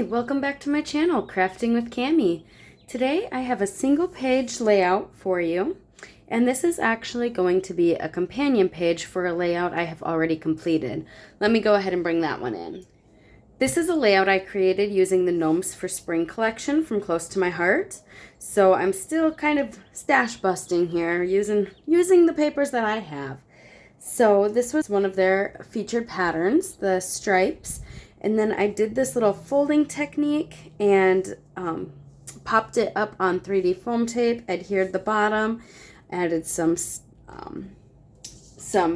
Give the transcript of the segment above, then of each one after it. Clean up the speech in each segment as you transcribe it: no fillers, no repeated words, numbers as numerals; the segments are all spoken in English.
Hi, welcome back to my channel, Crafting with Cami. Today I have a single page layout for you, and this is actually going to be a companion page for a layout I have already completed. Let me go ahead and bring that one in. This is a layout I created using the Gnomes for Spring collection from Close to My Heart. So I'm still kind of stash busting here using the papers that I have. So this was one of their featured patterns, the stripes. And then I did this little folding technique and popped it up on 3D foam tape, adhered the bottom, added some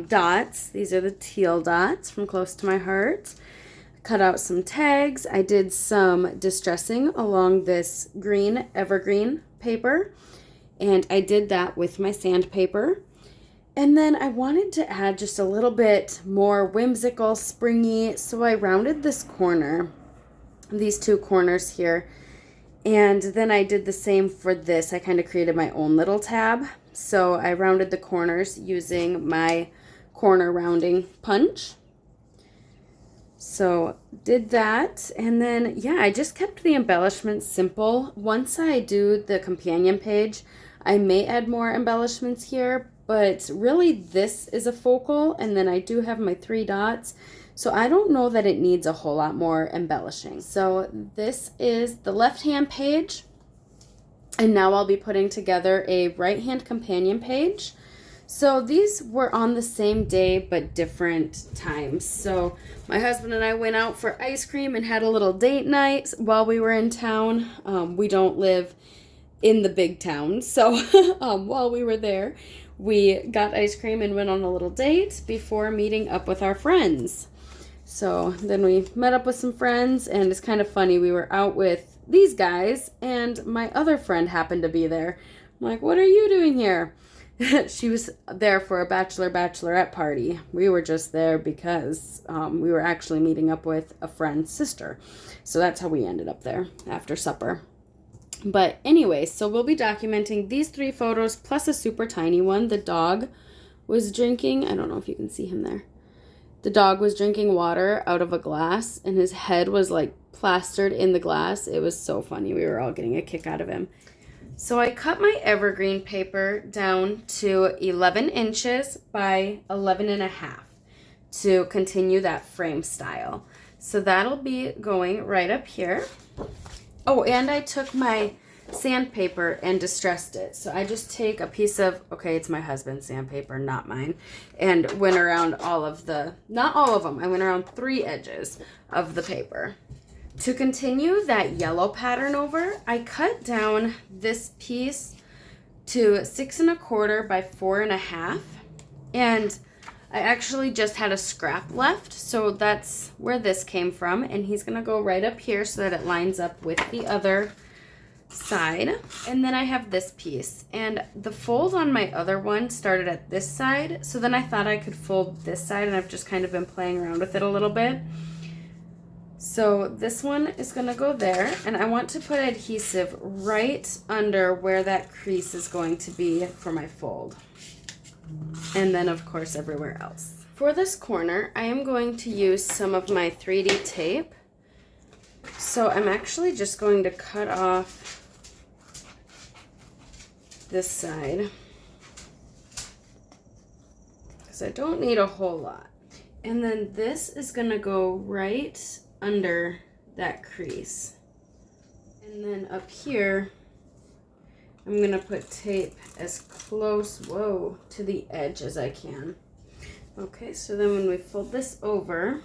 dots. These are the teal dots from Close to My Heart. Cut out some tags. I did some distressing along this green evergreen paper, and I did that with my sandpaper. And then I wanted to add just a little bit more whimsical, springy, so I rounded this corner, these two corners here, and then I did the same for this. I kind of created my own little tab, so I rounded the corners using my corner rounding punch. So did that, and then yeah, I just kept the embellishments simple. Once I do the companion page, I may add more embellishments here, but really this is a focal, and then I do have my 3 dots, so I don't know that it needs a whole lot more embellishing. So this is the left hand page, and now I'll be putting together a right hand companion page. So these were on the same day but different times. So my husband and I went out for ice cream and had a little date night while we were in town. We don't live in the big town, so while we were there, we got ice cream and went on a little date before meeting up with our friends. So then we met up with some friends, and it's kind of funny. We were out with these guys, and my other friend happened to be there. I'm like, what are you doing here? She was there for a bachelorette party. We were just there because we were actually meeting up with a friend's sister. So that's how we ended up there after supper. But anyway, so we'll be documenting these 3 photos plus a super tiny one. The dog was drinking, I don't know if you can see him there. The dog was drinking water out of a glass, and his head was like plastered in the glass. It was so funny. We were all getting a kick out of him. So I cut my evergreen paper down to 11 inches by 11.5 to continue that frame style. So that'll be going right up here. Oh, and I took my sandpaper and distressed it. So I just take a piece of, okay, it's my husband's sandpaper, not mine, and went around all of the, not all of them, I went around 3 edges of the paper. To continue that yellow pattern over, I cut down this piece to 6 1/4 by 4.5, and I actually just had a scrap left, so that's where this came from, and he's gonna go right up here so that it lines up with the other side. And then I have this piece, and the fold on my other one started at this side, so then I thought I could fold this side, and I've just kind of been playing around with it a little bit. So this one is gonna go there, and I want to put adhesive right under where that crease is going to be for my fold. And then of course everywhere else. For this corner, I am going to use some of my 3D tape. So I'm actually just going to cut off this side, because I don't need a whole lot. And then this is gonna go right under that crease. And then up here, I'm gonna put tape as close, to the edge as I can. Okay, so then when we fold this over,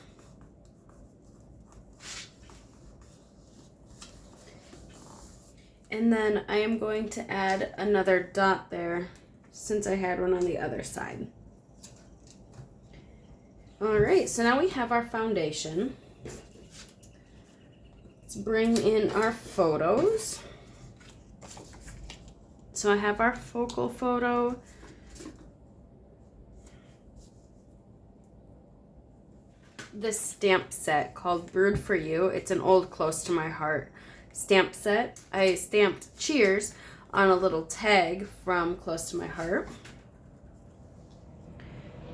and then I am going to add another dot there since I had one on the other side. All right, so now we have our foundation. Let's bring in our photos. So I have our focal photo. This stamp set called Brewed for You. It's an old Close to My Heart stamp set. I stamped cheers on a little tag from Close to My Heart.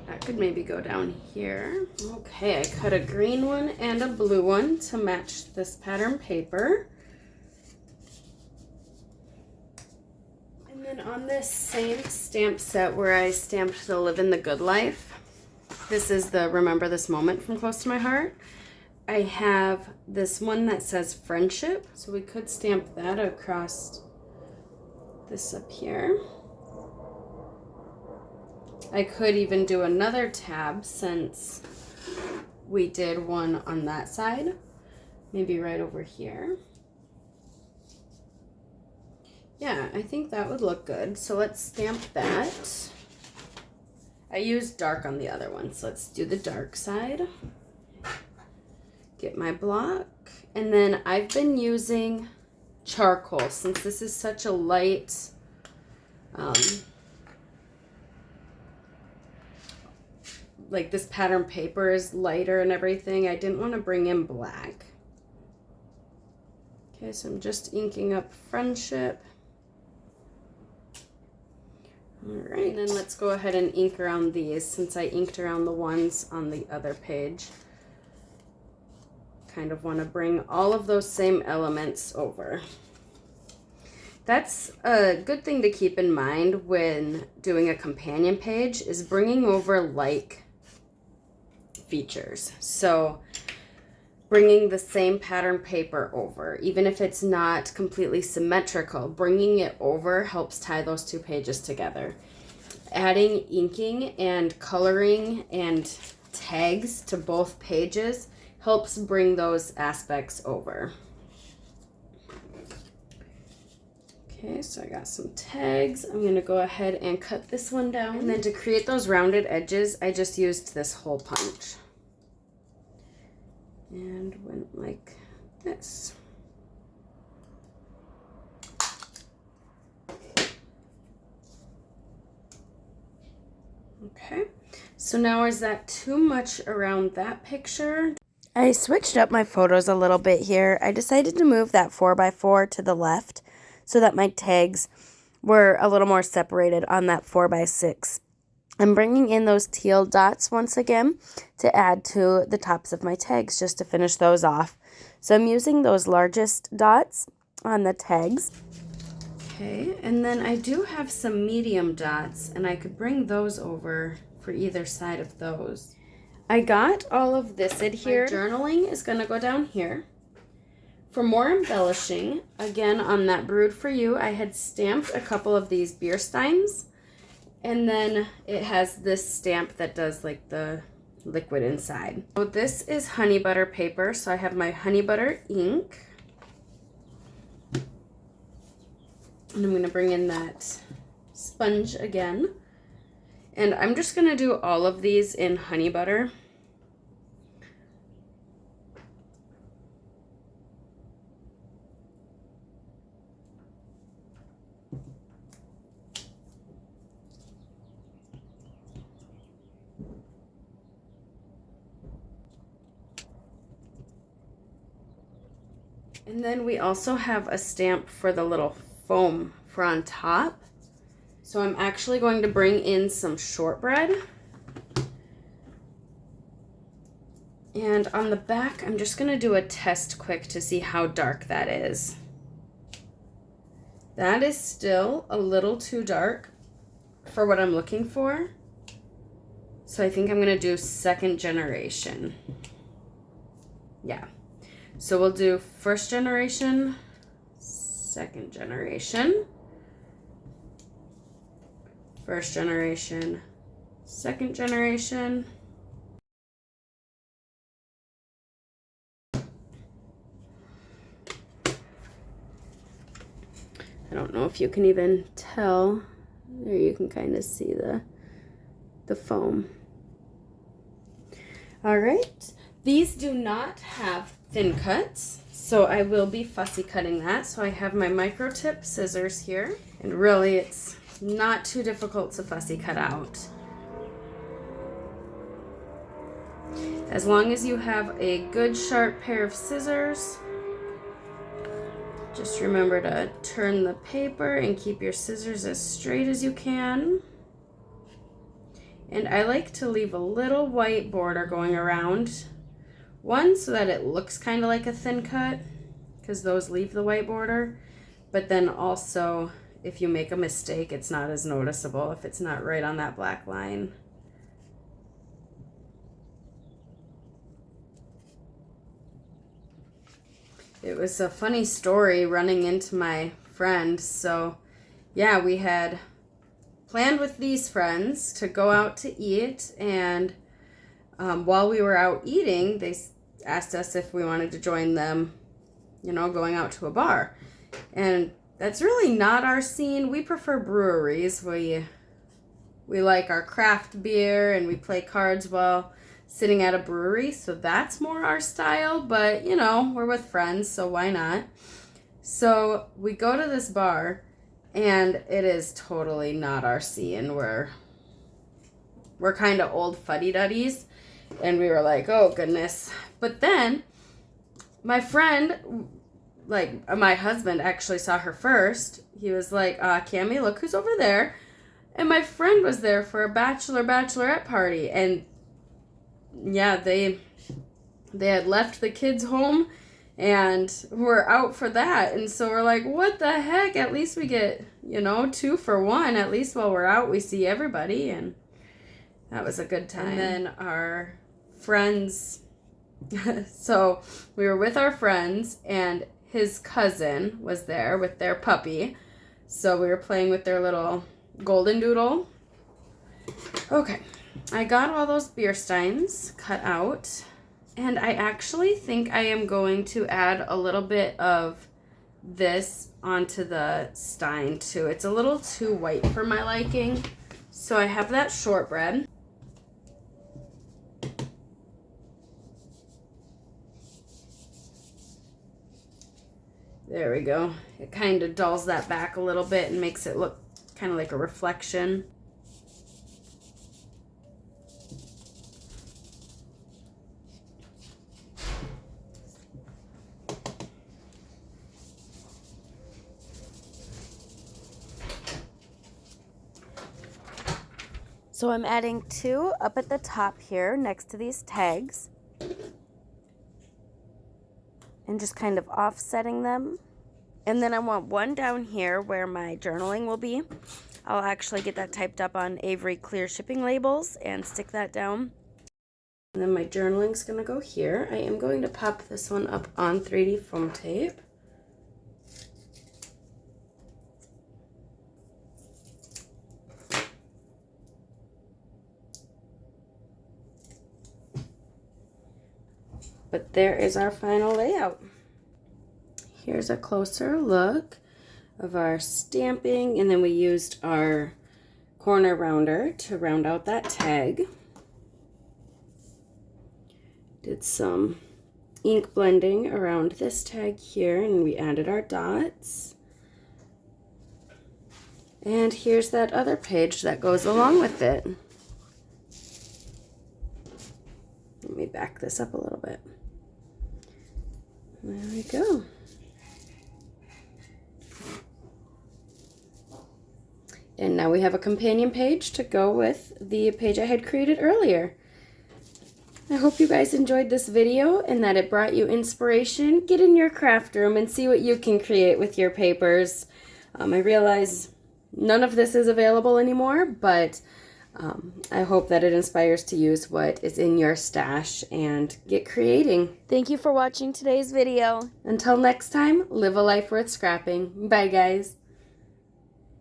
That could maybe go down here. Okay, I cut a green one and a blue one to match this pattern paper. And then on this same stamp set where I stamped the Livin' the Good Life, this is the Remember This Moment from Close to My Heart, I have this one that says Friendship. So we could stamp that across this up here. I could even do another tab since we did one on that side, maybe right over here. Yeah, I think that would look good. So let's stamp that. I used dark on the other one, so let's do the dark side. Get my block, and then I've been using charcoal since this is such a light like this pattern paper is lighter and everything. I didn't want to bring in black. Okay, so I'm just inking up Friendship. All right, and then let's go ahead and ink around these since I inked around the ones on the other page. Kind of want to bring all of those same elements over. That's a good thing to keep in mind when doing a companion page, is bringing over like features. So bringing the same pattern paper over, even if it's not completely symmetrical, bringing it over helps tie those two pages together. Adding inking and coloring and tags to both pages helps bring those aspects over. Okay, so I got some tags. I'm gonna go ahead and cut this one down. And then to create those rounded edges, I just used this hole punch. And went like this. Okay, so now is that too much around that picture? I switched up my photos a little bit here. I decided to move that 4x4 to the left so that my tags were a little more separated on that 4x6. I'm bringing in those teal dots once again to add to the tops of my tags just to finish those off. So I'm using those largest dots on the tags. Okay, and then I do have some medium dots and I could bring those over for either side of those. I got all of this adhered. My journaling is going to go down here. For more embellishing, again on that Brood For You, I had stamped a couple of these beer steins, and then it has this stamp that does like the liquid inside. So this is honey butter paper, so I have my honey butter ink. And I'm going to bring in that sponge again. And I'm just going to do all of these in honey butter. And then we also have a stamp for the little foam for on top. So I'm actually going to bring in some shortbread. And on the back, I'm just going to do a test quick to see how dark that is. That is still a little too dark for what I'm looking for. So I think I'm going to do second generation. Yeah. So we'll do first generation, second generation, first generation, second generation. I don't know if you can even tell. There you can kind of see the foam. All right. These do not have thin cuts, so I will be fussy cutting that. So I have my micro tip scissors here, and really it's not too difficult to fussy cut out. As long as you have a good sharp pair of scissors, just remember to turn the paper and keep your scissors as straight as you can. And I like to leave a little white border going around. One, so that it looks kind of like a thin cut, because those leave the white border. But then also, if you make a mistake, it's not as noticeable if it's not right on that black line. It was a funny story running into my friend. So yeah, we had planned with these friends to go out to eat, and while we were out eating, they asked us if we wanted to join them, you know, going out to a bar. And that's really not our scene. We prefer breweries. We like our craft beer, and we play cards while sitting at a brewery, so that's more our style. But you know, we're with friends, so why not? So we go to this bar, and it is totally not our scene. We're kind of old fuddy-duddies, and we were like, oh goodness. But then my friend, like my husband, actually saw her first. He was like, Cammie, look who's over there. And my friend was there for a bachelorette party, and yeah, they had left the kids home and we're out for that. And so we're like, what the heck? At least we get, you know, 2 for 1. At least while we're out, we see everybody. And that was a good time. And then our friends, so we were with our friends, and his cousin was there with their puppy. So we were playing with their little golden doodle. Okay, I got all those beer steins cut out, and I actually think I am going to add a little bit of this onto the stein too. It's a little too white for my liking. So I have that shortbread. There we go. It kind of dulls that back a little bit and makes it look kind of like a reflection. So I'm adding 2 up at the top here next to these tags, and just kind of offsetting them. And then I want 1 down here where my journaling will be. I'll actually get that typed up on Avery clear shipping labels and stick that down. And then my journaling's gonna go here. I am going to pop this one up on 3D foam tape. But there is our final layout. Here's a closer look of our stamping, and then we used our corner rounder to round out that tag. Did some ink blending around this tag here, and we added our dots. And here's that other page that goes along with it. Let me back this up a little bit. There we go. And now we have a companion page to go with the page I had created earlier. I hope you guys enjoyed this video and that it brought you inspiration. Get in your craft room and see what you can create with your papers. I realize none of this is available anymore, but I hope that it inspires to use what is in your stash and get creating. Thank you for watching today's video. Until next time, live a life worth scrapping. Bye, guys.